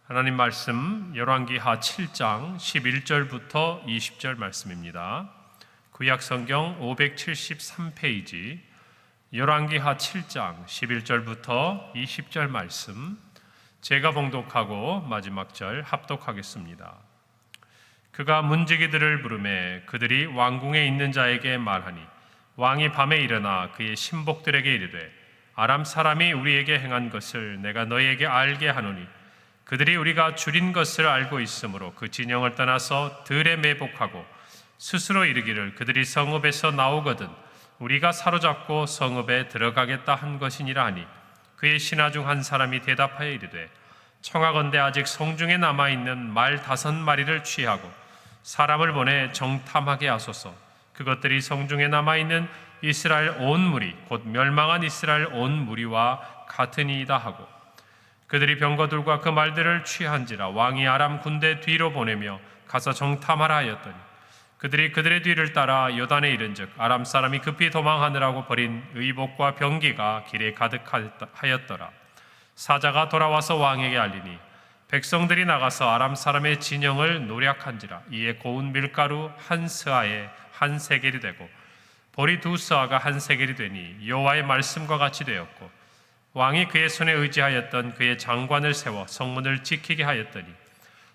하나님 말씀 열왕기하 7장 11절부터 20절 말씀입니다. 구약 성경 573페이지 열왕기하 7장 11절부터 20절 말씀, 제가 봉독하고 마지막 절 합독하겠습니다. 그가 문지기들을 부르매 그들이 왕궁에 있는 자에게 말하니 왕이 밤에 일어나 그의 신복들에게 이르되 아람 사람이 우리에게 행한 것을 내가 너희에게 알게 하노니 그들이 우리가 줄인 것을 알고 있으므로 그 진영을 떠나서 들에 매복하고 스스로 이르기를 그들이 성읍에서 나오거든 우리가 사로잡고 성읍에 들어가겠다 한 것이니라 하니, 그의 신하 중 한 사람이 대답하여 이르되 청하건대 아직 성중에 남아있는 말 5마리를 취하고 사람을 보내 정탐하게 하소서. 그것들이 성중에 남아있는 이스라엘 온 무리 곧 멸망한 이스라엘 온 무리와 같으니이다 하고, 그들이 병거들과 그 말들을 취한지라 왕이 아람 군대 뒤로 보내며 가서 정탐하라 하였더니, 그들이 그들의 뒤를 따라 요단에 이른즉 아람 사람이 급히 도망하느라고 버린 의복과 병기가 길에 가득하였더라. 사자가 돌아와서 왕에게 알리니 백성들이 나가서 아람 사람의 진영을 노략한지라. 이에 고운 밀가루 한 스아에 한 세겔이 되고 보리 2스아가 한 세겔이 되니 여호와의 말씀과 같이 되었고, 왕이 그의 손에 의지하였던 그의 장관을 세워 성문을 지키게 하였더니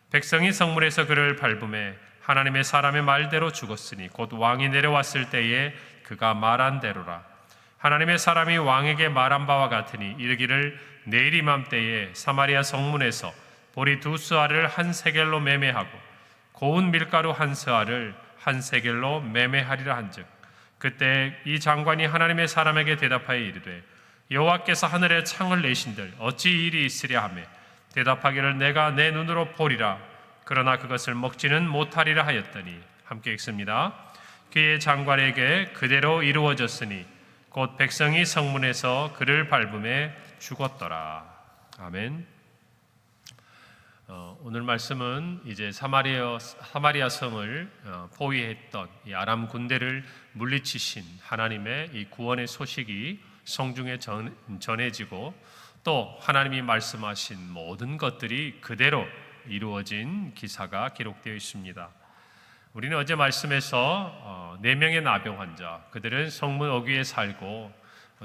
백성이 성문에서 그를 밟음에 하나님의 사람의 말대로 죽었으니 곧 왕이 내려왔을 때에 그가 말한 대로라. 하나님의 사람이 왕에게 말한 바와 같으니 이르기를 내일 이맘때에 사마리아 성문에서 보리 2스아를 한 세겔로 매매하고 고운 밀가루 한 스아를 한 세겔로 매매하리라 한즉, 그때 이 장관이 하나님의 사람에게 대답하여 이르되 여호와께서 하늘에 창을 내신들 어찌 일이 있으랴 하며 대답하기를 내가 내 눈으로 보리라. 그러나 그것을 먹지는 못하리라 하였더니, 함께 읽습니다. 그의 장관에게 그대로 이루어졌으니 곧 백성이 성문에서 그를 밟음에 죽었더라. 아멘. 오늘 말씀은 이제 사마리아 성을 포위했던 이 아람 군대를 물리치신 하나님의 이 구원의 소식이 성중에 전해지고, 또 하나님이 말씀하신 모든 것들이 그대로 이루어진 기사가 기록되어 있습니다. 우리는 어제 말씀에서 4명의 나병 환자, 그들은 성문 어귀에 살고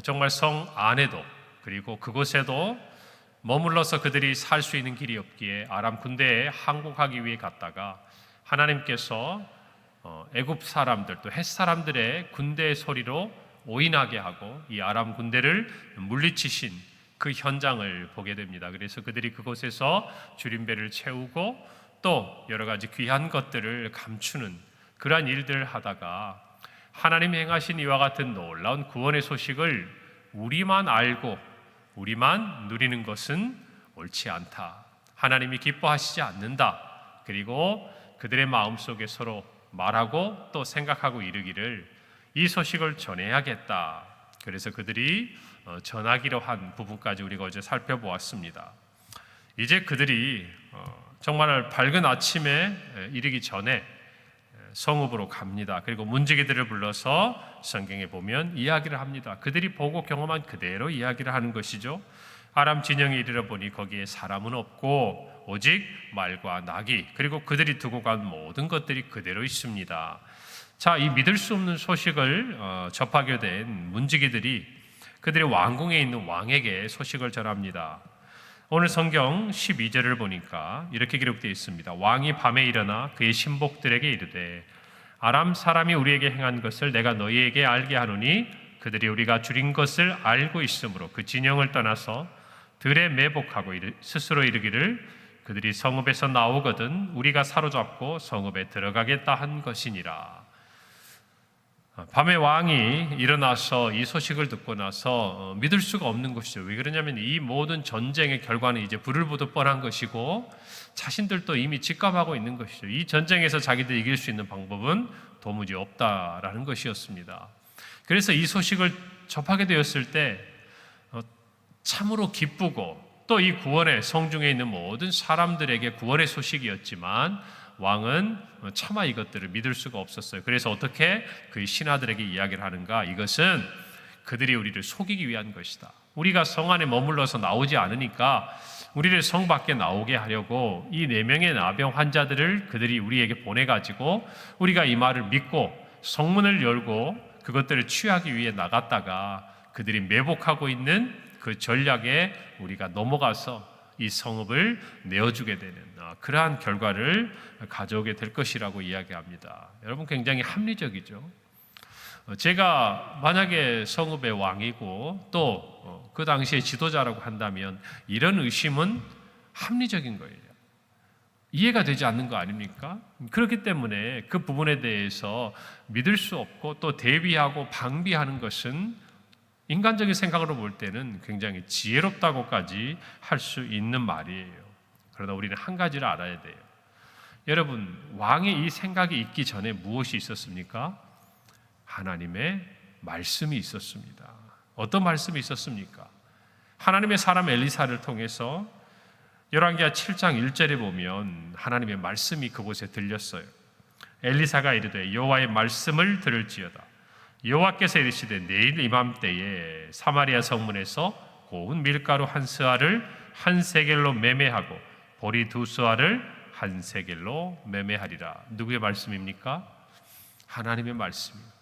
정말 성 안에도 그리고 그곳에도 머물러서 그들이 살 수 있는 길이 없기에 아람 군대에 항복하기 위해 갔다가 하나님께서 애굽 사람들 또 헷 사람들의 군대의 소리로 오인하게 하고 이 아람 군대를 물리치신 그 현장을 보게 됩니다. 그래서 그들이 그곳에서 주림배를 채우고 또 여러 가지 귀한 것들을 감추는 그러한 일들을 하다가 하나님이 행하신 이와 같은 놀라운 구원의 소식을 우리만 알고 우리만 누리는 것은 옳지 않다. 하나님이 기뻐하시지 않는다. 그리고 그들의 마음속에 서로 말하고 또 생각하고 이르기를 이 소식을 전해야겠다. 그래서 그들이 전하기로 한 부분까지 우리가 어제 살펴보았습니다. 이제 그들이 정말 밝은 아침에 이르기 전에 성읍으로 갑니다. 그리고 문지기들을 불러서 성경에 보면 이야기를 합니다. 그들이 보고 경험한 그대로 이야기를 하는 것이죠. 아람 진영에 이르러 보니 거기에 사람은 없고 오직 말과 나귀 그리고 그들이 두고 간 모든 것들이 그대로 있습니다. 자, 이 믿을 수 없는 소식을 접하게 된 문지기들이 그들의 왕궁에 있는 왕에게 소식을 전합니다. 오늘 성경 12절을 보니까 이렇게 기록되어 있습니다. 왕이 밤에 일어나 그의 신복들에게 이르되 아람 사람이 우리에게 행한 것을 내가 너희에게 알게 하노니 그들이 우리가 줄인 것을 알고 있으므로 그 진영을 떠나서 들에 매복하고 스스로 이르기를 그들이 성읍에서 나오거든 우리가 사로잡고 성읍에 들어가겠다 한 것이니라. 밤에 왕이 일어나서 이 소식을 듣고 나서 믿을 수가 없는 것이죠. 왜 그러냐면 이 모든 전쟁의 결과는 이제 불을 보듯 뻔한 것이고 자신들도 이미 직감하고 있는 것이죠. 이 전쟁에서 자기들 이길 수 있는 방법은 도무지 없다라는 것이었습니다. 그래서 이 소식을 접하게 되었을 때 참으로 기쁘고 또 이 구원의 성중에 있는 모든 사람들에게 구원의 소식이었지만 왕은 차마 이것들을 믿을 수가 없었어요. 그래서 어떻게 그의 신하들에게 이야기를 하는가? 이것은 그들이 우리를 속이기 위한 것이다. 우리가 성 안에 머물러서 나오지 않으니까 우리를 성 밖에 나오게 하려고 이 4명의 나병 환자들을 그들이 우리에게 보내가지고 우리가 이 말을 믿고 성문을 열고 그것들을 취하기 위해 나갔다가 그들이 매복하고 있는 그 전략에 우리가 넘어가서 이 성읍을 내어주게 되는 그러한 결과를 가져오게 될 것이라고 이야기합니다. 여러분, 굉장히 합리적이죠. 제가 만약에 성읍의 왕이고 또 그 당시의 지도자라고 한다면 이런 의심은 합리적인 거예요. 이해가 되지 않는 거 아닙니까? 그렇기 때문에 그 부분에 대해서 믿을 수 없고 또 대비하고 방비하는 것은 인간적인 생각으로 볼 때는 굉장히 지혜롭다고까지 할 수 있는 말이에요. 그러나 우리는 한 가지를 알아야 돼요. 여러분, 왕의 이 생각이 있기 전에 무엇이 있었습니까? 하나님의 말씀이 있었습니다. 어떤 말씀이 있었습니까? 하나님의 사람 엘리사를 통해서 열왕기하 7장 1절에 보면 하나님의 말씀이 그곳에 들렸어요. 엘리사가 이르되 여호와의 말씀을 들을지어다. 여호와께서 이르시되 내일 이맘때에 사마리아 성문에서 고운 밀가루 한 스아를 한 세겔로 매매하고 보리 2스아를 한 세겔로 매매하리라. 누구의 말씀입니까? 하나님의 말씀입니다.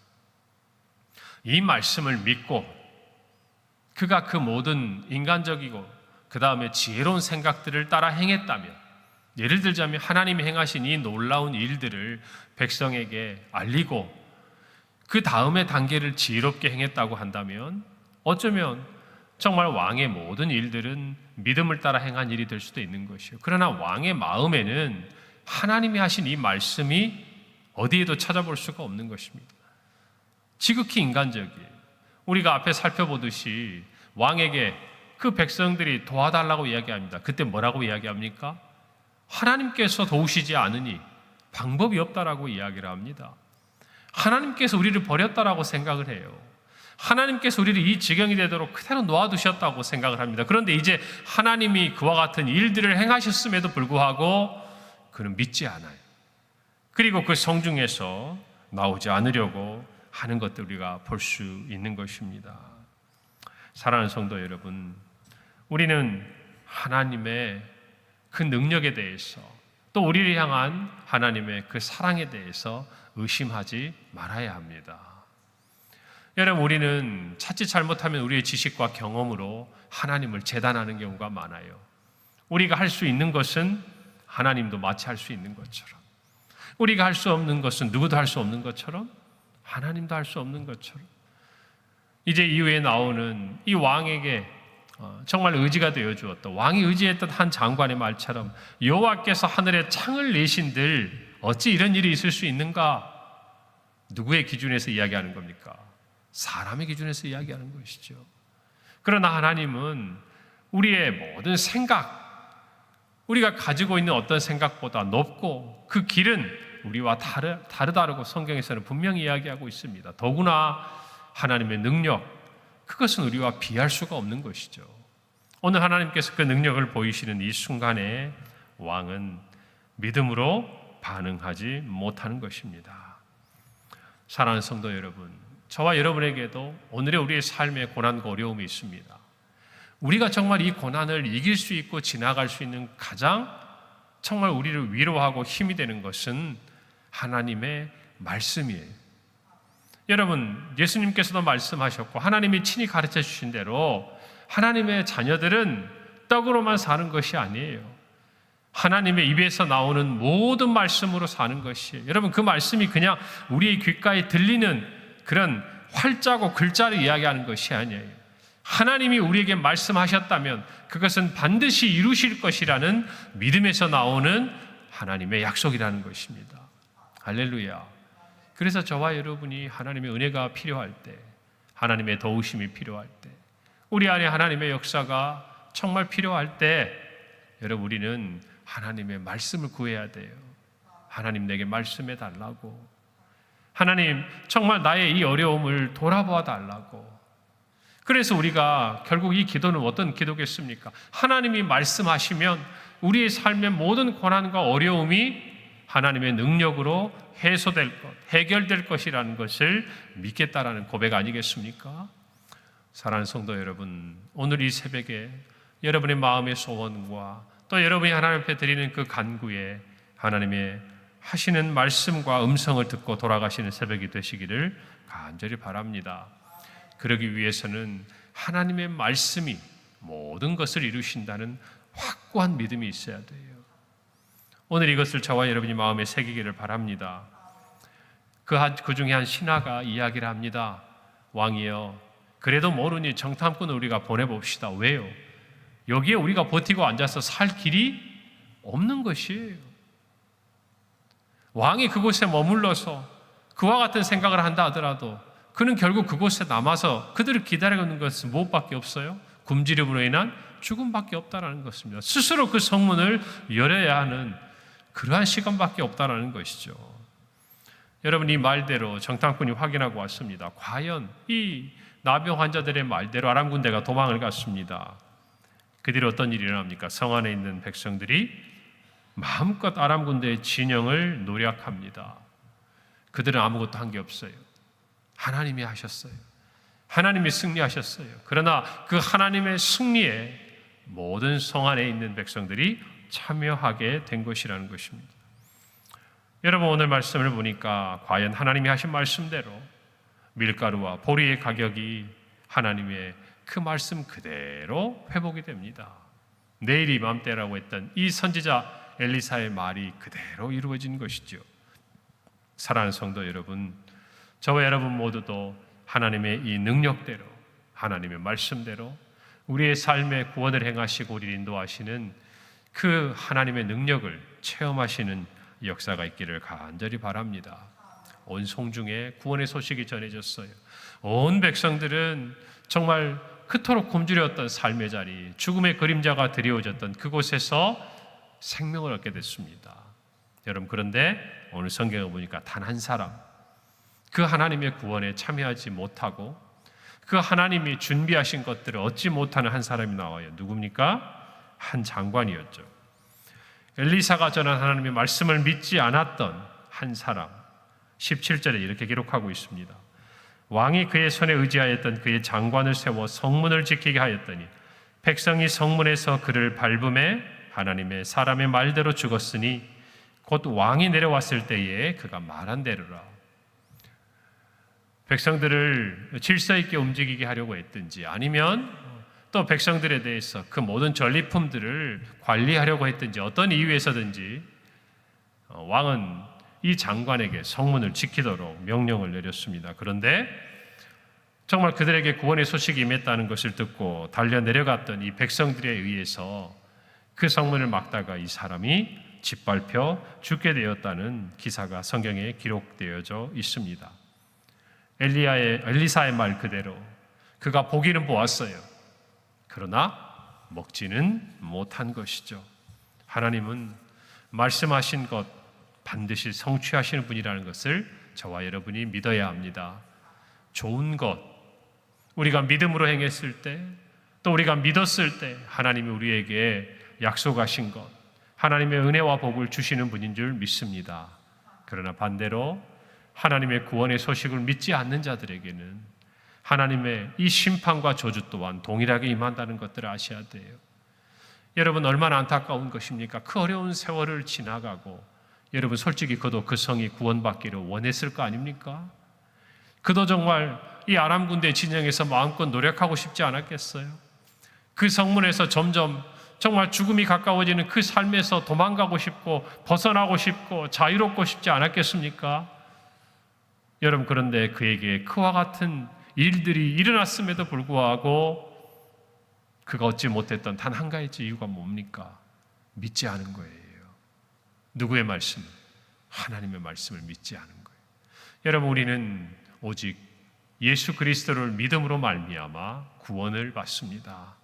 이 말씀을 믿고 그가 그 모든 인간적이고 그 다음에 지혜로운 생각들을 따라 행했다면, 예를 들자면 하나님이 행하신 이 놀라운 일들을 백성에게 알리고 그 다음의 단계를 지혜롭게 행했다고 한다면 어쩌면 정말 왕의 모든 일들은 믿음을 따라 행한 일이 될 수도 있는 것이요. 그러나 왕의 마음에는 하나님이 하신 이 말씀이 어디에도 찾아볼 수가 없는 것입니다. 지극히 인간적이에요. 우리가 앞에 살펴보듯이 왕에게 그 백성들이 도와달라고 이야기합니다. 그때 뭐라고 이야기합니까? 하나님께서 도우시지 않으니 방법이 없다라고 이야기를 합니다. 하나님께서 우리를 버렸다라고 생각을 해요. 하나님께서 우리를 이 지경이 되도록 그대로 놓아두셨다고 생각을 합니다. 그런데 이제 하나님이 그와 같은 일들을 행하셨음에도 불구하고 그는 믿지 않아요. 그리고 그 성중에서 나오지 않으려고 하는 것들 우리가 볼 수 있는 것입니다. 사랑하는 성도 여러분, 우리는 하나님의 그 능력에 대해서 또 우리를 향한 하나님의 그 사랑에 대해서 의심하지 말아야 합니다. 여러분, 우리는 자칫 잘못하면 우리의 지식과 경험으로 하나님을 재단하는 경우가 많아요. 우리가 할 수 있는 것은 하나님도 마치 할 수 있는 것처럼, 우리가 할 수 없는 것은 누구도 할 수 없는 것처럼 하나님도 할 수 없는 것처럼, 이제 이후에 나오는 이 왕에게 정말 의지가 되어 주었던, 왕이 의지했던 한 장관의 말처럼 여호와께서 하늘에 창을 내신들 어찌 이런 일이 있을 수 있는가? 누구의 기준에서 이야기하는 겁니까? 사람의 기준에서 이야기하는 것이죠. 그러나 하나님은 우리의 모든 생각, 우리가 가지고 있는 어떤 생각보다 높고 그 길은 우리와 다르다고 성경에서는 분명히 이야기하고 있습니다. 더구나 하나님의 능력, 그것은 우리와 비할 수가 없는 것이죠. 오늘 하나님께서 그 능력을 보이시는 이 순간에 왕은 믿음으로 반응하지 못하는 것입니다. 사랑하는 성도 여러분, 저와 여러분에게도 오늘의 우리의 삶에 고난과 어려움이 있습니다. 우리가 정말 이 고난을 이길 수 있고 지나갈 수 있는 가장 정말 우리를 위로하고 힘이 되는 것은 하나님의 말씀이에요. 여러분, 예수님께서도 말씀하셨고 하나님이 친히 가르쳐 주신 대로 하나님의 자녀들은 떡으로만 사는 것이 아니에요. 하나님의 입에서 나오는 모든 말씀으로 사는 것이에요. 여러분, 그 말씀이 그냥 우리의 귓가에 들리는 그런 활자고 글자를 이야기하는 것이 아니에요. 하나님이 우리에게 말씀하셨다면 그것은 반드시 이루실 것이라는 믿음에서 나오는 하나님의 약속이라는 것입니다. 할렐루야. 그래서 저와 여러분이 하나님의 은혜가 필요할 때, 하나님의 도우심이 필요할 때, 우리 안에 하나님의 역사가 정말 필요할 때, 여러분, 우리는 하나님의 말씀을 구해야 돼요. 하나님 내게 말씀해 달라고, 하나님 정말 나의 이 어려움을 돌아보아 달라고. 그래서 우리가 결국 이 기도는 어떤 기도겠습니까? 하나님이 말씀하시면 우리의 삶의 모든 고난과 어려움이 하나님의 능력으로 해소될 것, 해결될 것이라는 것을 믿겠다라는 고백 아니겠습니까? 사랑하는 성도 여러분, 오늘 이 새벽에 여러분의 마음의 소원과 또 여러분이 하나님 앞에 드리는 그 간구에 하나님의 하시는 말씀과 음성을 듣고 돌아가시는 새벽이 되시기를 간절히 바랍니다. 그러기 위해서는 하나님의 말씀이 모든 것을 이루신다는 확고한 믿음이 있어야 돼요. 오늘 이것을 저와 여러분이 마음에 새기기를 바랍니다. 그 중에 한 신하가 이야기를 합니다. 왕이여, 그래도 모르니 정탐꾼을 우리가 보내봅시다. 왜요? 여기에 우리가 버티고 앉아서 살 길이 없는 것이에요. 왕이 그곳에 머물러서 그와 같은 생각을 한다 하더라도 그는 결국 그곳에 남아서 그들을 기다리고 있는 것은 무엇밖에 없어요? 굶주림으로 인한 죽음밖에 없다는 것입니다. 스스로 그 성문을 열어야 하는 그러한 시간밖에 없다는 것이죠. 여러분, 이 말대로 정탐꾼이 확인하고 왔습니다. 과연 이 나병 환자들의 말대로 아람 군대가 도망을 갔습니다. 그 뒤로 어떤 일이 일어납니까? 성 안에 있는 백성들이 마음껏 아람 군대의 진영을 노략합니다. 그들은 아무것도 한 게 없어요. 하나님이 하셨어요. 하나님이 승리하셨어요. 그러나 그 하나님의 승리에 모든 성 안에 있는 백성들이 참여하게 된 것이라는 것입니다. 여러분, 오늘 말씀을 보니까 과연 하나님이 하신 말씀대로 밀가루와 보리의 가격이 하나님의 그 말씀 그대로 회복이 됩니다. 내일 이맘때라고 했던 이 선지자 엘리사의 말이 그대로 이루어진 것이죠. 사랑하는 성도 여러분, 저와 여러분 모두도 하나님의 이 능력대로, 하나님의 말씀대로 우리의 삶의 구원을 행하시고 우리를 인도하시는 그 하나님의 능력을 체험하시는 역사가 있기를 간절히 바랍니다. 온 성중에 구원의 소식이 전해졌어요. 온 백성들은 정말 그토록 굶주렸던 삶의 자리, 죽음의 그림자가 드리워졌던 그곳에서 생명을 얻게 됐습니다. 여러분, 그런데 오늘 성경을 보니까 단 한 사람, 그 하나님의 구원에 참여하지 못하고 그 하나님이 준비하신 것들을 얻지 못하는 한 사람이 나와요. 누굽니까? 한 장관이었죠. 엘리사가 전한 하나님의 말씀을 믿지 않았던 한 사람. 17절에 이렇게 기록하고 있습니다. 왕이 그의 손에 의지하였던 그의 장관을 세워 성문을 지키게 하였더니 백성이 성문에서 그를 밟음에 하나님의 사람의 말대로 죽었으니 곧 왕이 내려왔을 때에 그가 말한 대로라. 백성들을 질서 있게 움직이게 하려고 했든지 아니면 또 백성들에 대해서 그 모든 전리품들을 관리하려고 했든지 어떤 이유에서든지 왕은 이 장관에게 성문을 지키도록 명령을 내렸습니다. 그런데 정말 그들에게 구원의 소식이 임했다는 것을 듣고 달려 내려갔던 이 백성들에 의해서 그 성문을 막다가 이 사람이 짓밟혀 죽게 되었다는 기사가 성경에 기록되어져 있습니다. 엘리사의 말 그대로 그가 보기는 보았어요. 그러나 먹지는 못한 것이죠. 하나님은 말씀하신 것 반드시 성취하시는 분이라는 것을 저와 여러분이 믿어야 합니다. 좋은 것, 우리가 믿음으로 행했을 때, 또 우리가 믿었을 때 하나님이 우리에게 약속하신 것, 하나님의 은혜와 복을 주시는 분인 줄 믿습니다. 그러나 반대로 하나님의 구원의 소식을 믿지 않는 자들에게는 하나님의 이 심판과 저주 또한 동일하게 임한다는 것들을 아셔야 돼요. 여러분, 얼마나 안타까운 것입니까? 그 어려운 세월을 지나가고 여러분, 솔직히 그도 그 성이 구원받기를 원했을 거 아닙니까? 그도 정말 이 아람 군대 진영에서 마음껏 노력하고 싶지 않았겠어요? 그 성문에서 점점 정말 죽음이 가까워지는 그 삶에서 도망가고 싶고 벗어나고 싶고 자유롭고 싶지 않았겠습니까? 여러분, 그런데 그에게 그와 같은 일들이 일어났음에도 불구하고 그가 얻지 못했던 단 한 가지 이유가 뭡니까? 믿지 않은 거예요. 누구의 말씀? 하나님의 말씀을 믿지 않은 거예요. 여러분, 우리는 오직 예수 그리스도를 믿음으로 말미암아 구원을 받습니다.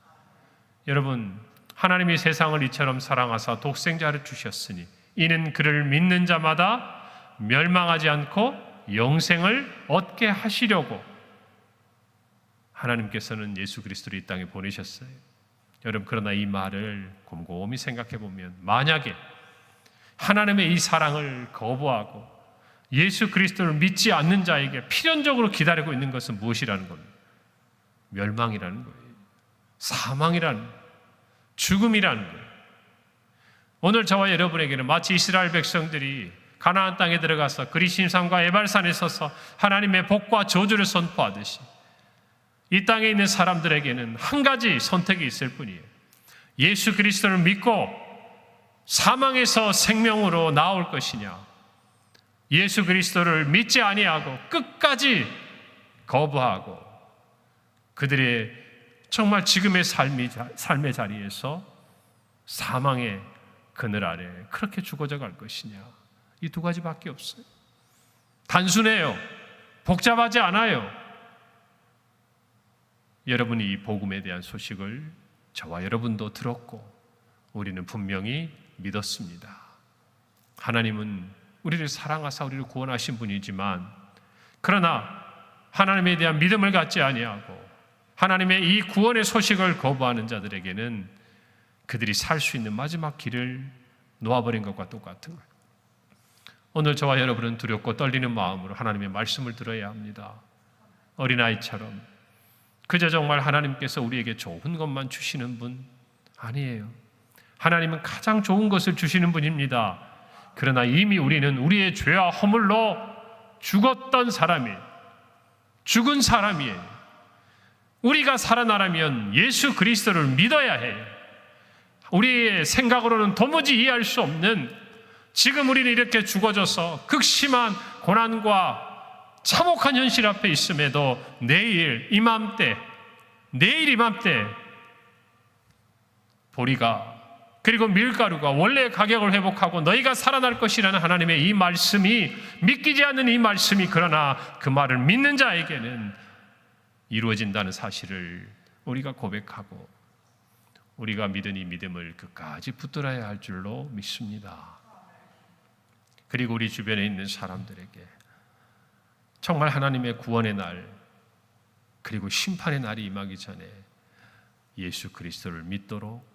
여러분, 하나님이 세상을 이처럼 사랑하사 독생자를 주셨으니 이는 그를 믿는 자마다 멸망하지 않고 영생을 얻게 하시려고 하나님께서는 예수 그리스도를 이 땅에 보내셨어요. 여러분, 그러나 이 말을 곰곰이 생각해 보면 만약에 하나님의 이 사랑을 거부하고 예수 그리스도를 믿지 않는 자에게 필연적으로 기다리고 있는 것은 무엇이라는 겁니다. 멸망이라는 거예요. 사망이라는 거예요. 죽음이라는 거예요. 오늘 저와 여러분에게는 마치 이스라엘 백성들이 가나안 땅에 들어가서 그리심산과 에발산에 서서 하나님의 복과 저주를 선포하듯이 이 땅에 있는 사람들에게는 한 가지 선택이 있을 뿐이에요. 예수 그리스도를 믿고 사망에서 생명으로 나올 것이냐, 예수 그리스도를 믿지 아니하고 끝까지 거부하고 그들의 정말 지금의 삶의 자리에서 사망의 그늘 아래 그렇게 죽어져 갈 것이냐, 이 두 가지밖에 없어요. 단순해요. 복잡하지 않아요. 여러분이 이 복음에 대한 소식을 저와 여러분도 들었고 우리는 분명히 믿었습니다. 하나님은 우리를 사랑하사 우리를 구원하신 분이지만, 그러나 하나님에 대한 믿음을 갖지 아니하고 하나님의 이 구원의 소식을 거부하는 자들에게는 그들이 살 수 있는 마지막 길을 놓아버린 것과 똑같은 거예요. 오늘 저와 여러분은 두렵고 떨리는 마음으로 하나님의 말씀을 들어야 합니다. 어린아이처럼 그저 정말 하나님께서 우리에게 좋은 것만 주시는 분 아니에요. 하나님은 가장 좋은 것을 주시는 분입니다. 그러나 이미 우리는 우리의 죄와 허물로 죽었던 사람이에요. 죽은 사람이에요. 우리가 살아나려면 예수 그리스도를 믿어야 해요. 우리의 생각으로는 도무지 이해할 수 없는, 지금 우리는 이렇게 죽어져서 극심한 고난과 참혹한 현실 앞에 있음에도 내일 이맘때 보리가 그리고 밀가루가 원래의 가격을 회복하고 너희가 살아날 것이라는 하나님의 이 말씀이, 믿기지 않는 이 말씀이 그러나 그 말을 믿는 자에게는 이루어진다는 사실을 우리가 고백하고 우리가 믿은 이 믿음을 끝까지 붙들어야 할 줄로 믿습니다. 그리고 우리 주변에 있는 사람들에게 정말 하나님의 구원의 날 그리고 심판의 날이 임하기 전에 예수 그리스도를 믿도록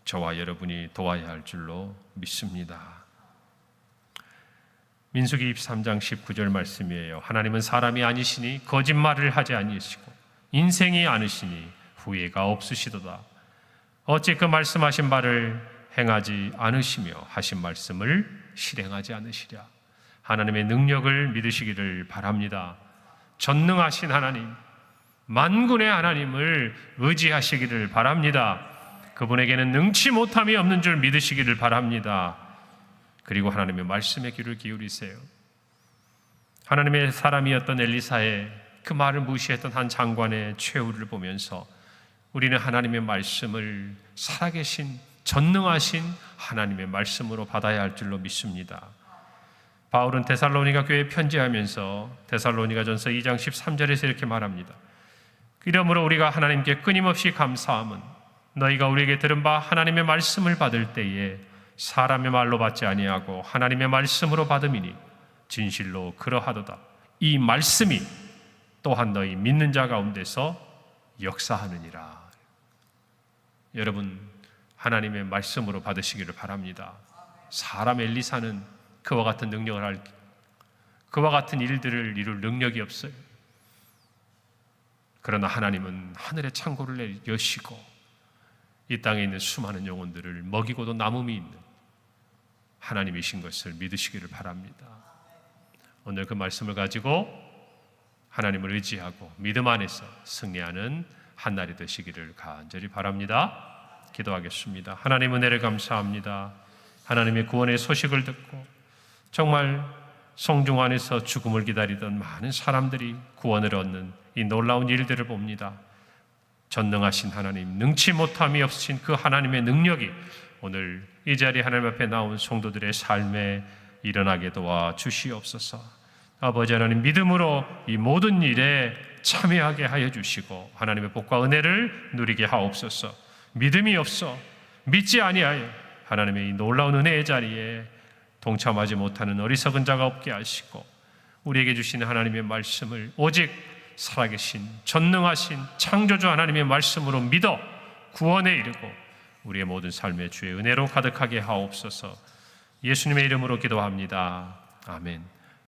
저와 여러분이 도와야 할 줄로 믿습니다. 민수기 23장 19절 말씀이에요. 하나님은 사람이 아니시니 거짓말을 하지 아니시고 인생이 아니시니 후회가 없으시도다. 어찌 그 말씀하신 바를 행하지 않으시며 하신 말씀을 실행하지 않으시랴. 하나님의 능력을 믿으시기를 바랍니다. 전능하신 하나님, 만군의 하나님을 의지하시기를 바랍니다. 그분에게는 능치 못함이 없는 줄 믿으시기를 바랍니다. 그리고 하나님의 말씀에 귀를 기울이세요. 하나님의 사람이었던 엘리사의 그 말을 무시했던 한 장관의 최후를 보면서 우리는 하나님의 말씀을 살아계신 전능하신 하나님의 말씀으로 받아야 할 줄로 믿습니다. 바울은 데살로니가 교회에 편지하면서 데살로니가전서 2장 13절에서 이렇게 말합니다. 이러므로 우리가 하나님께 끊임없이 감사함은 너희가 우리에게 들은 바 하나님의 말씀을 받을 때에 사람의 말로 받지 아니하고 하나님의 말씀으로 받음이니 진실로 그러하도다. 이 말씀이 또한 너희 믿는 자 가운데서 역사하느니라. 여러분, 하나님의 말씀으로 받으시기를 바랍니다. 사람 엘리사는 그와 같은 능력을 그와 같은 일들을 이룰 능력이 없어요. 그러나 하나님은 하늘의 창고를 여시고 이 땅에 있는 수많은 영혼들을 먹이고도 남음이 있는 하나님이신 것을 믿으시기를 바랍니다. 오늘 그 말씀을 가지고 하나님을 의지하고 믿음 안에서 승리하는 한 날이 되시기를 간절히 바랍니다. 기도하겠습니다. 하나님 은혜를 감사합니다. 하나님의 구원의 소식을 듣고 정말 성중 안에서 죽음을 기다리던 많은 사람들이 구원을 얻는 이 놀라운 일들을 봅니다. 전능하신 하나님, 능치 못함이 없으신 그 하나님의 능력이 오늘 이 자리에 하나님 앞에 나온 성도들의 삶에 일어나게 도와 주시옵소서. 아버지 하나님, 믿음으로 이 모든 일에 참여하게 하여 주시고 하나님의 복과 은혜를 누리게 하옵소서. 믿음이 없어 믿지 아니하여 하나님의 이 놀라운 은혜의 자리에 동참하지 못하는 어리석은 자가 없게 하시고 우리에게 주시는 하나님의 말씀을 오직 살아계신 전능하신 창조주 하나님의 말씀으로 믿어 구원에 이르고 우리의 모든 삶의 주의 은혜로 가득하게 하옵소서. 예수님의 이름으로 기도합니다. 아멘.